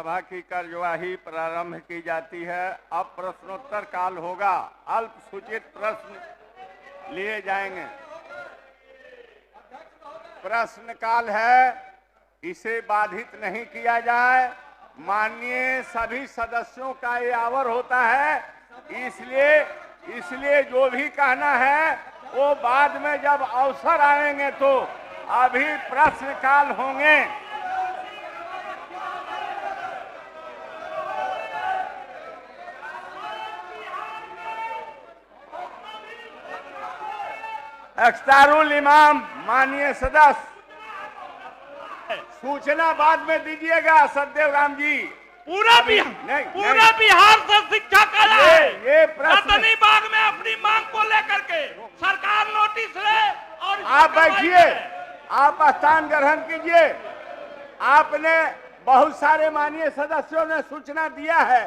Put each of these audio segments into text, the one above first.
सभा की कार्यवाही प्रारंभ की जाती है। अब प्रश्नोत्तर काल होगा। अल्प सूचित प्रश्न लिए जाएंगे। प्रश्न काल है, इसे बाधित नहीं किया जाए। माननीय सभी सदस्यों का ये आवर होता है, इसलिए जो भी कहना है वो बाद में जब अवसर आएंगे तो अभी प्रश्न काल होंगे। अख्तारुल इमाम माननीय सदस्य, सूचना बाद में दीजिएगा। सत्यदेव राम जी, पूरा बिहार से शिक्षा का ये रतनी बाग में अपनी मांग को लेकर के सरकार नोटिस ले और आप बैठिए, आप स्थान ग्रहण कीजिए। आपने बहुत सारे माननीय सदस्यों ने सूचना दिया है,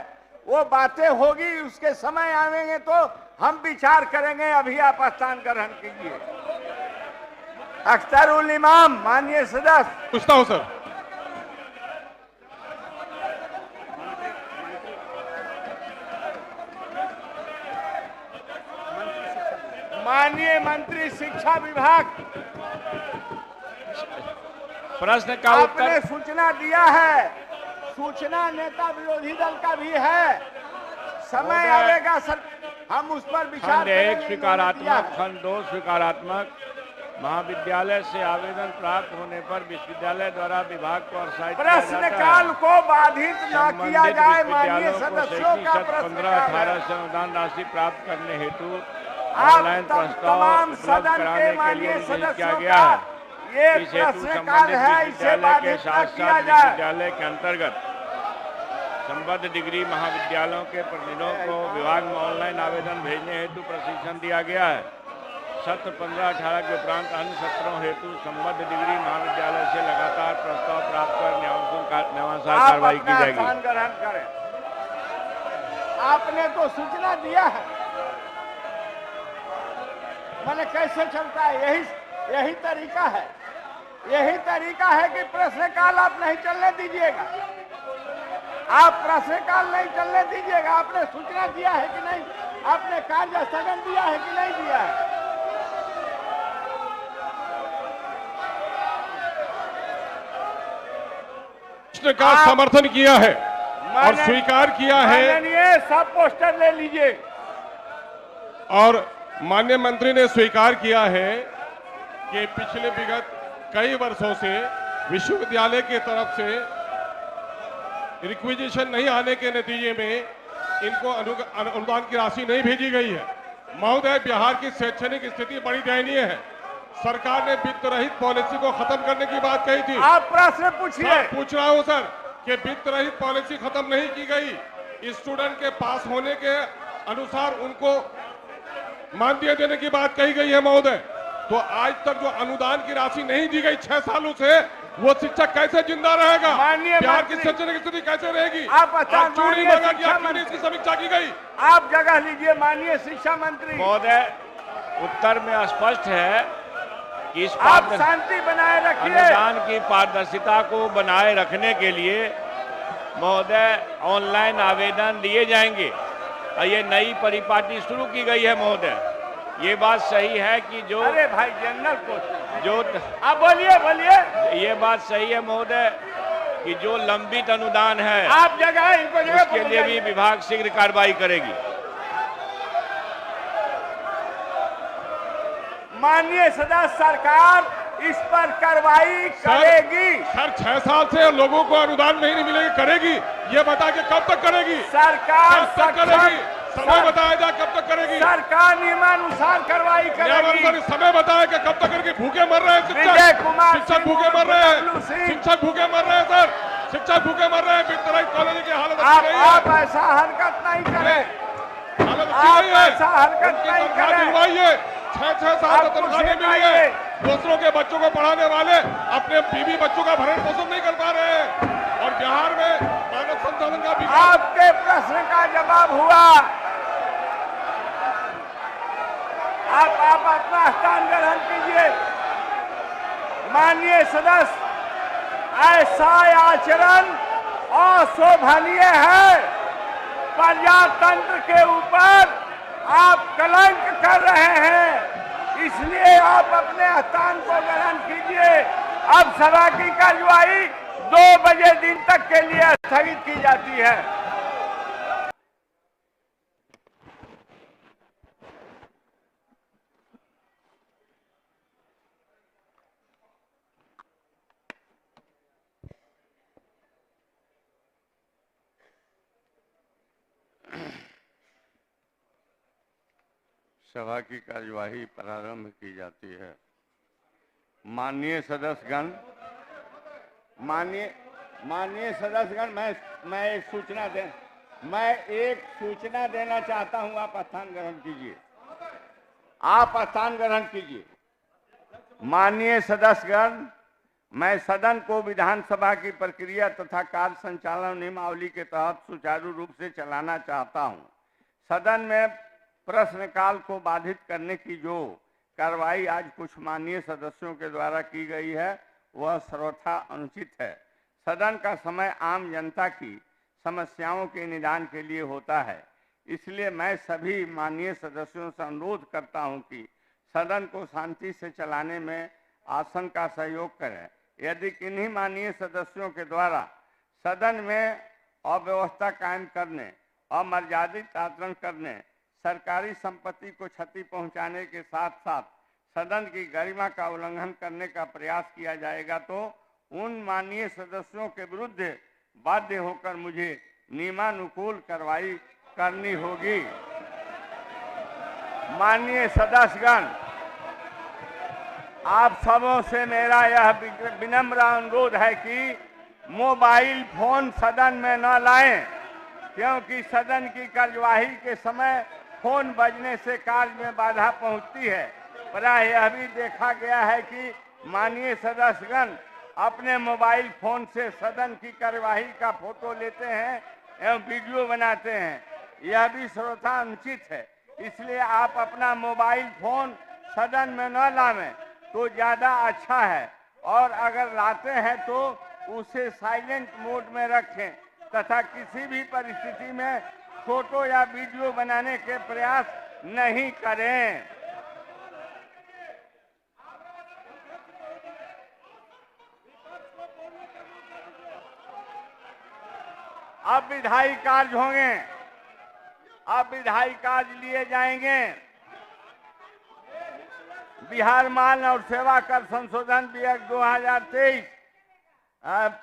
वो बातें होगी, उसके समय आएंगे तो हम विचार करेंगे। अभी आप स्थान ग्रहण कीजिए। अख्तारुल इमाम माननीय सदस्य, पूछता हूं सर। माननीय मंत्री शिक्षा विभाग, प्रश्न का उत्तर आपने सूचना दिया है। सूचना नेता विरोधी दल का भी है, समय आएगा सर, हम उस पर विचार खंड एक करेंगे। स्वीकारात्मक, खंड दो स्वीकारात्मक। महाविद्यालय से आवेदन प्राप्त होने पर विश्वविद्यालय द्वारा विभाग को प्रोत्साहित किया जाता है। प्रश्नकाल को बाधित न किया जाए। माननीय सदस्यों का 15-18 से अनुदान राशि प्राप्त करने हेतु आप ऑनलाइन प्रस्ताव तमाम उपलब्ध सदन कराने के के माननीय लिए निर्देशित किया सदस्यों गया है। का ये इस हेतु प्रश्नकाल संबंधित है, इसे विश्वविद्यालय के बाधित न साथ किया साथ जाए। विश्वविद्यालय के अंतर्गत संबद्ध डिग्री महाविद्यालयों के प्रतिनिधियों को विभाग में ऑनलाइन आवेदन भेजने हेतु प्रशिक्षण दिया गया है। सत्र 15-18 के उपरांत अन्य सत्रों हेतु संबद्ध डिग्री महाविद्यालय से लगातार प्रस्ताव प्राप्त कर न्यायानुसार कार्रवाई की जाएगी। स्थान ग्रहण करें। आपने तो सूचना दिया है, मैंने कैसे चलता है, यही तरीका है। यही तरीका है कि प्रश्नकाल आप नहीं चलने दीजिएगा। आप प्रश्नकाल नहीं चलने दीजिएगा। आपने सूचना दिया है कि नहीं? आपने कार्य स्थगन दिया है कि नहीं दिया है? प्रश्न का समर्थन किया है और स्वीकार किया है। माननीय सब पोस्टर ले लीजिए। और माननीय मंत्री ने स्वीकार किया है कि पिछले विगत कई वर्षों से विश्वविद्यालय की तरफ से रिक्विजिशन नहीं आने के नतीजे में इनको अनुदान की राशि नहीं भेजी गई है। महोदय, बिहार की शैक्षणिक स्थिति बड़ी दयनीय है। सरकार ने वित्त रहित पॉलिसी को खत्म करने की बात कही थी। आप प्रश्न पूछिए। पूछ रहा हूं सर कि वित्त रहित पॉलिसी खत्म नहीं की गई। स्टूडेंट के पास होने के अनुसार उनको मानदेय देने की बात कही गई है महोदय। तो आज तक जो अनुदान की राशि नहीं दी गई 6 सालों से, वो शिक्षक कैसे जिंदा रहेगा? बिहार की शैक्षणिक स्थिति कैसे रहेगी? आप चूड़ी मांगा कि आपने इसकी समीक्षा की गई। आप जगह लीजिए माननीय शिक्षा मंत्री महोदय, उत्तर में स्पष्ट है कि इस आप शांति बनाए रखिए। अनुदान की पारदर्शिता को बनाए रखने के लिए महोदय ऑनलाइन आवेदन दिए जाएंगे और ये नई परिपाटी शुरू की गई है महोदय। ये बात सही है कि जो अरे भाई जनरल को जो आप बोलिए। ये बात सही है महोदय कि जो लंबित अनुदान है आप जगह इनको जगह उसके लिए भी विभाग शीघ्र कार्रवाई करेगी। माननीय सदस्य, सरकार इस पर कार्रवाई करेगी। सर 6 साल से लोगों को अनुदान नहीं मिलेगी, करेगी। ये बता के कब तक करेगी सरकार? कब तक करेगी? समय बताया जाए कब तक करेगी? सरकार नियमानुसार कार्रवाई करेगी। समय बताया कि कब तक करेगी? भूखे मर रहे हैं शिक्षक भूखे मर रहे हैं। शिक्षक भूखे मर रहे हैं सर, शिक्षक भूखे मर रहे हैं। वित्त कॉलेज की हालत आप ऐसा हरकत नहीं करें। आप ऐसा हरकत नहीं करें। 6 साल तनख्वाह नहीं मिली है। दूसरों के बच्चों को पढ़ाने वाले अपने बीवी बच्चों का भरण पोषण नहीं कर पा रहे हैं। और बिहार में मानव संसाधन का भी आपके प्रश्न का जवाब हुआ। आप अपना स्थान ग्रहण कीजिए। माननीय सदस्य, ऐसा आचरण अशोभनीय है। प्रजातंत्र के ऊपर आप कलंक कर रहे हैं, इसलिए आप अपने स्थान को ग्रहण कीजिए। अब सभा की कार्यवाही 2 बजे दिन तक के लिए स्थगित की जाती है। सभा की कार्यवाही प्रारंभ की जाती है। माननीय सदस्यगण, माननीय सदस्यगण, मैं एक सूचना देना चाहता हूं। आप स्थान ग्रहण कीजिए। आप स्थान ग्रहण कीजिए। माननीय सदस्यगण, मैं सदन को विधानसभा की प्रक्रिया तथा कार्य संचालन नियमावली के तहत सुचारू रूप से चलाना चाहता हूं। सदन में प्रश्नकाल को बाधित करने की जो कार्रवाई आज कुछ माननीय सदस्यों के द्वारा की गई है वह सर्वथा अनुचित है। सदन का समय आम जनता की समस्याओं के निदान के लिए होता है, इसलिए मैं सभी माननीय सदस्यों से अनुरोध करता हूं कि सदन को शांति से चलाने में आसन का सहयोग करें। यदि किन्हीं माननीय सदस्यों के द्वारा सदन में अव्यवस्था कायम करने, अमर्यादित आचरण करने, सरकारी संपत्ति को क्षति पहुंचाने के साथ साथ सदन की गरिमा का उल्लंघन करने का प्रयास किया जाएगा तो उन माननीय सदस्यों के विरुद्ध बाध्य होकर मुझे नियमानुकूल कार्रवाई करनी होगी। माननीय सदस्यगण, आप सबों से मेरा यह विनम्र अनुरोध है कि मोबाइल फोन सदन में न लाएं, क्योंकि सदन की कार्यवाही के समय फोन बजने से कार्य में बाधा पहुंचती है। प्राय यह भी देखा गया है कि माननीय सदस्यगण अपने मोबाइल फोन से सदन की कार्यवाही का फोटो लेते हैं एवं वीडियो बनाते हैं। यह भी सर्वथा अनुचित है, इसलिए आप अपना मोबाइल फोन सदन में न लावें तो ज़्यादा अच्छा है, और अगर लाते हैं तो उसे साइलेंट मोड में रखें तथा किसी भी परिस्थिति में फोटो या वीडियो बनाने के प्रयास नहीं करें। अब विधायी कार्य होंगे, अब विधायी कार्य लिए जाएंगे। बिहार माल और सेवा कर संशोधन विधेयक 2023,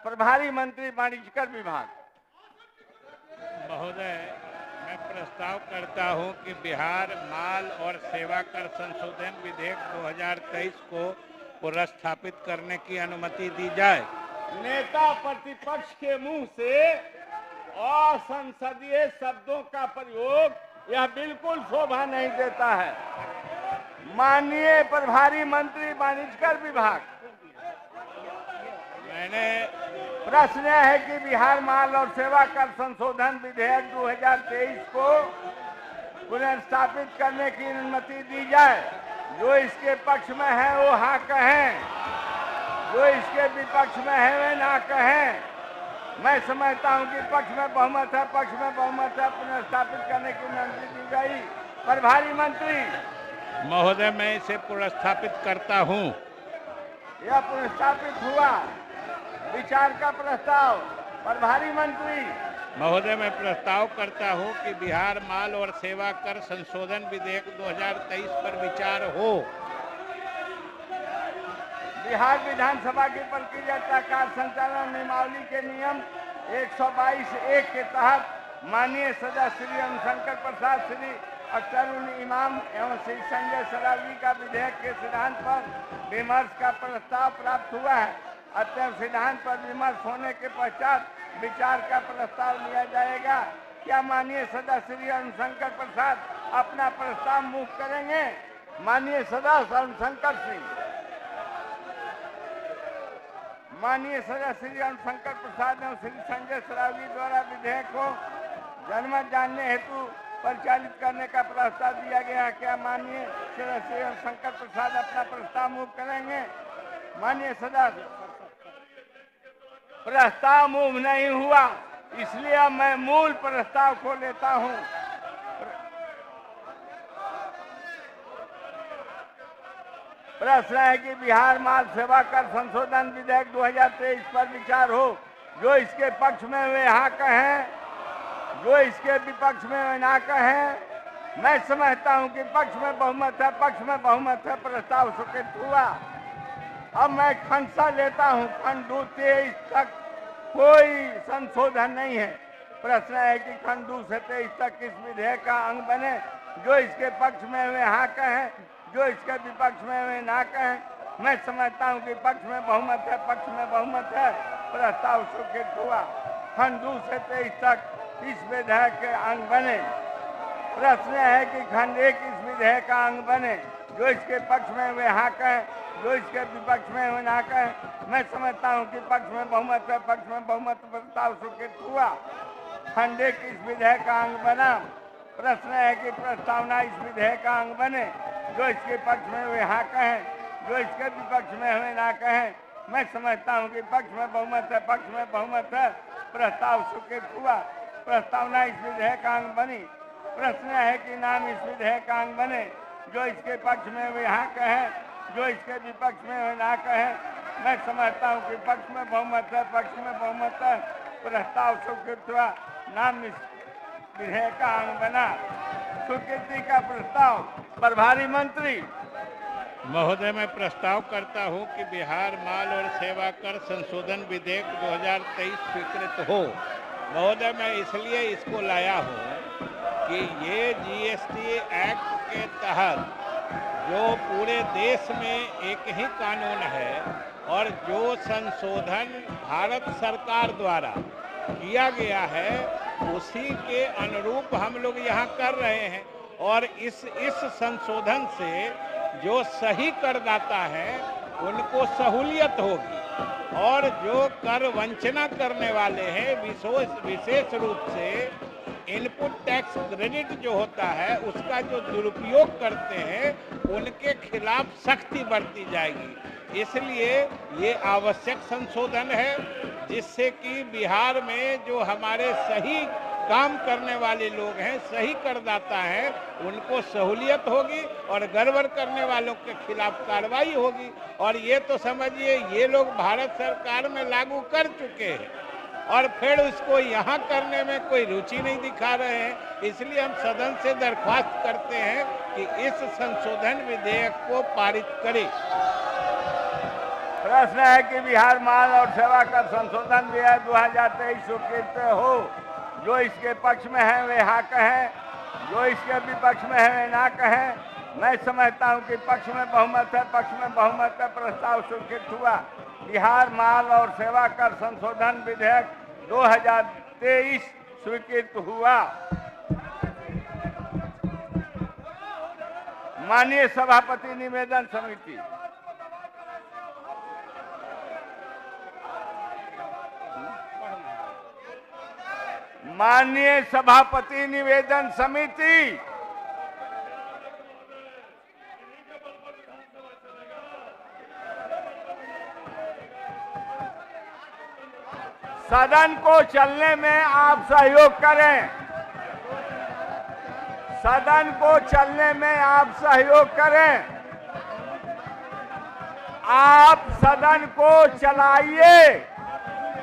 प्रभारी मंत्री वाणिज्यकर विभाग। महोदय, मैं प्रस्ताव करता हूं कि बिहार माल और सेवा कर संशोधन विधेयक 2023 को पुनर्स्थापित करने की अनुमति दी जाए। नेता प्रतिपक्ष के मुंह से असंसदीय शब्दों का प्रयोग यह बिल्कुल शोभा नहीं देता है। माननीय प्रभारी मंत्री वाणिज्यकर विभाग, मैंने प्रश्न है कि बिहार माल और सेवा कर संशोधन विधेयक 2023 को पुनर्स्थापित करने की अनुमति दी जाए। जो इसके पक्ष में है वो हाँ कहें, जो इसके विपक्ष में है वे ना कहें। मैं समझता हूं कि पक्ष में बहुमत है, पक्ष में बहुमत है, पुनर्स्थापित करने की अनुमति दी गई। प्रभारी मंत्री महोदय, मैं इसे पुनर्स्थापित करता हूं। यह पुनर्स्थापित हुआ। विचार का प्रस्ताव। प्रभारी मंत्री महोदय, मैं प्रस्ताव करता हूं कि बिहार माल और सेवा कर संशोधन विधेयक 2023 पर विचार हो। बिहार विधानसभा की प्रक्रिया कार्य संचालन नियमावली के नियम 122(1) के तहत माननीय सदस्य श्री अनुशंकर प्रसाद, श्री अख्तरुल इमाम एवं श्री संजय सरावगी का विधेयक के सिद्धांत पर विमर्श का प्रस्ताव प्राप्त हुआ है। अतः सिद्धांत पर विमर्श होने के पश्चात विचार का प्रस्ताव लिया जाएगा। क्या माननीय सदस्य श्री अनुशंकर प्रसाद अपना प्रस्ताव मूव करेंगे? माननीय सदस्य अनुशंकर सिंह। माननीय सदस्य श्री अनुशंकर प्रसाद एवं श्री संजय सरावगी द्वारा विधेयक को जनमत जानने हेतु परिचालित करने का प्रस्ताव दिया गया है। क्या माननीय सदस्य श्री अनुशंकर प्रसाद अपना प्रस्ताव मूव करेंगे? माननीय सदस्य प्रस्ताव मूव नहीं हुआ, इसलिए अब मैं मूल प्रस्ताव को लेता हूं। प्रश्न है कि बिहार माल सेवा कर संशोधन विधेयक 2023 पर विचार हो। जो इसके पक्ष में वे हाँ कहें, जो इसके विपक्ष में वे ना कहें। मैं समझता हूं कि पक्ष में बहुमत है, पक्ष में बहुमत है, प्रस्ताव स्वीकृत हुआ। अब मैं खंड सा लेता हूं, खंड 23 तक कोई संशोधन नहीं है। प्रश्न है कि खंड 2 से 23 तक किस विधेयक का अंग बने। जो इसके पक्ष में वे हाँ कहें, जो इसके विपक्ष में वे ना कहें। मैं समझता हूं कि पक्ष में बहुमत है, पक्ष में बहुमत है, प्रस्ताव स्वीकृत हुआ। खंड 2 से 23 तक इस विधेयक के अंग बने। प्रश्न है कि खंड 1 इस विधेयक का अंग बने। जो इसके पक्ष में वे हाँ कहें, जो इसके विपक्ष में वे ना कहें। मैं समझता हूं कि पक्ष में बहुमत है, पक्ष में बहुमत, प्रस्ताव स्वीकृत हुआ। खंड 1 इस विधेयक का अंग बना। प्रश्न है कि प्रस्तावना इस विधेयक का अंग बने। जो इसके पक्ष में वे हाँ कहें, जो इसके विपक्ष में वे ना कहें। मैं समझता हूं कि पक्ष में बहुमत है, पक्ष में बहुमत है, प्रस्ताव स्वीकृत हुआ। प्रस्तावना इस विधेयक का अंग बनी। प्रश्न है कि नाम इस विधेयक का अंग बने। जो इसके पक्ष में वे हाँ कहें, जो इसके विपक्ष में वे ना कहें। मैं समझता हूं कि पक्ष में बहुमत है, पक्ष में बहुमत है, प्रस्ताव स्वीकृत हुआ। नाम इस विधेयक का अंग बना। स्वीकृति का प्रस्ताव प्रभारी मंत्री। महोदय, मैं प्रस्ताव करता हूं कि बिहार माल और सेवा कर संशोधन विधेयक 2023 स्वीकृत हो। महोदय, मैं इसलिए इसको लाया हूं कि ये जीएसटी एक्ट के तहत जो पूरे देश में एक ही कानून है और जो संशोधन भारत सरकार द्वारा किया गया है उसी के अनुरूप हम लोग यहाँ कर रहे हैं। और इस संशोधन से जो सही करदाता है उनको सहूलियत होगी और जो कर वंचना करने वाले हैं विशेष रूप से इनपुट टैक्स क्रेडिट जो होता है उसका जो दुरुपयोग करते हैं उनके खिलाफ सख्ती बरती जाएगी। इसलिए ये आवश्यक संशोधन है जिससे कि बिहार में जो हमारे सही काम करने वाले लोग हैं, सही करदाता हैं, उनको सहूलियत होगी और गड़बड़ करने वालों के खिलाफ कार्रवाई होगी। और ये तो समझिए ये लोग भारत सरकार में लागू कर चुके हैं और फिर उसको यहाँ करने में कोई रुचि नहीं दिखा रहे हैं। इसलिए हम सदन से दरख्वास्त करते हैं कि इस संशोधन विधेयक को पारित करें। प्रश्न है कि बिहार माल और सेवा कर संशोधन विधेयक 2023 स्वीकृत हो। जो इसके पक्ष में है वे हाँ कहें, जो इसके विपक्ष में है वे ना कहें। मैं समझता हूं कि पक्ष में बहुमत है, पक्ष में बहुमत है, प्रस्ताव स्वीकृत हुआ। बिहार माल और सेवा कर संशोधन विधेयक 2023 स्वीकृत हुआ। माननीय सभापति, निवेदन समिति। माननीय सभापति, निवेदन समिति। सदन को चलने में आप सहयोग करें। सदन को चलने में आप सहयोग करें। आप सदन को चलाइए।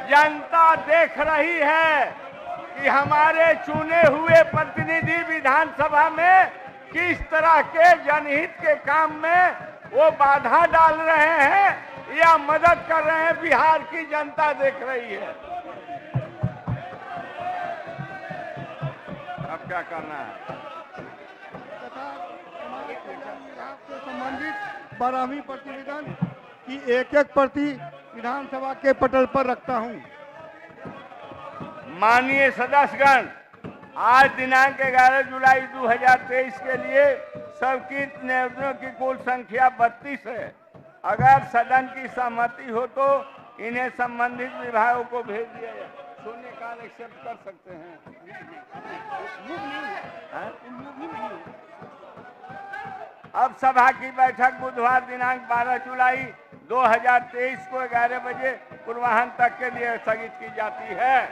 जनता देख रही है कि हमारे चुने हुए प्रतिनिधि विधानसभा में किस तरह के जनहित के काम में वो बाधा डाल रहे हैं या मदद कर रहे हैं। बिहार की जनता देख रही है। अब क्या करना है? आपसे संबंधित 12वीं प्रतिवेदन की एक प्रति विधानसभा के पटल पर रखता हूं। माननीय सदस्यगण, आज दिनांक 11 जुलाई 2023 के लिए स्वीकृत निवेदनों की कुल संख्या 32 है। अगर सदन की सहमति हो तो इन्हें संबंधित विभागों को भेज दिया जाए। शून्यकाल एक्सेप्ट कर सकते हैं। अब सभा की बैठक बुधवार दिनांक 12 जुलाई 2023 को 11 बजे पूर्वाह्न तक के लिए स्थगित की जाती है।